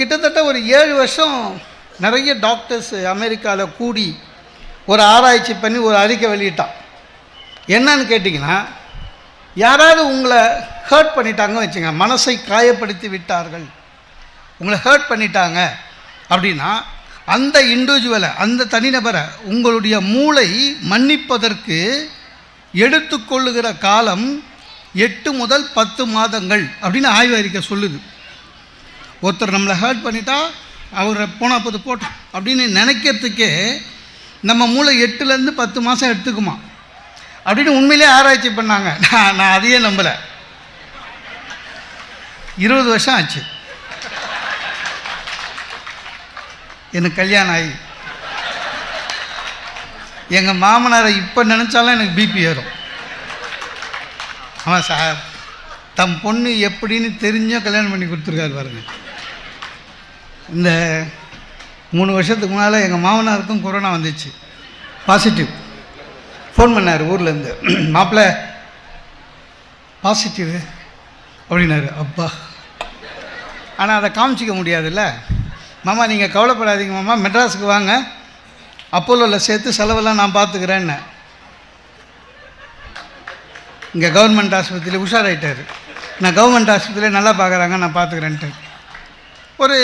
கிட்டத்தட்ட ஒரு 7 வருஷம் நிறைய டாக்டர்ஸ் அமெரிக்காவில் கூடி ஒரு ஆராய்ச்சி பண்ணி ஒரு அறிக்கை வெளியிட்டான். என்னன்னு கேட்டிங்கன்னா, யாராவது உங்களை ஹர்ட் பண்ணிட்டாங்க வச்சுங்க, மனசை காயப்படுத்தி விட்டார்கள், உங்களை ஹர்ட் பண்ணிட்டாங்க அப்படின்னா அந்த இண்டிவிஜுவலை, அந்த தனிநபரை உங்களுடைய மூளை மன்னிப்பதற்கு எடுத்துக்கொள்ளுகிற காலம் 8 முதல் 10 மாதங்கள் அப்படின்னு ஆய்வு அறிக்கை சொல்லுது. ஒருத்தர் நம்மளை ஹர்ட் பண்ணிட்டா அவரை போனால் போட்டோம் அப்படின்னு நினைக்கிறதுக்கே நம்ம மூளை 8லேருந்து 10 மாதம் எடுத்துக்குமா அப்படின்னு உண்மையிலே ஆராய்ச்சி பண்ணாங்க. நான் அதையே நம்பலை. 20 வருஷம் ஆச்சு எனக்கு கல்யாணம் ஆகி. எங்கள் மாமனாரை இப்போ நினச்சாலும் எனக்கு பிபி ஏறும். ஆமாம் சார், தம் பொண்ணு எப்படின்னு தெரிஞ்சோ கல்யாணம் பண்ணி கொடுத்துருக்காரு பாருங்க. இந்த 3 வருஷத்துக்கு முன்னால் எங்கள் மாமனாருக்கும் கொரோனா வந்துச்சு, பாசிட்டிவ். ஃபோன் பண்ணார் ஊர்லேருந்து, மாப்பிள்ளை பாசிட்டிவ் அப்படின்னாரு. அப்பா, ஆனால் அதை காமிச்சிக்க முடியாதுல்ல. மாமா நீங்கள் கவலைப்படாதீங்க மாமா, மெட்ராஸுக்கு வாங்க, அப்போலோவில் சேர்த்து செலவெல்லாம் நான் பார்த்துக்கிறேன்னு. இங்கே கவர்மெண்ட் ஆஸ்பத்திரியில் உஷாராயிட்டார். நான் கவர்மெண்ட் ஆஸ்பத்திரியில் நல்லா பார்க்குறாங்க, நான் பார்த்துக்கிறேன்ட்டு. ஒரு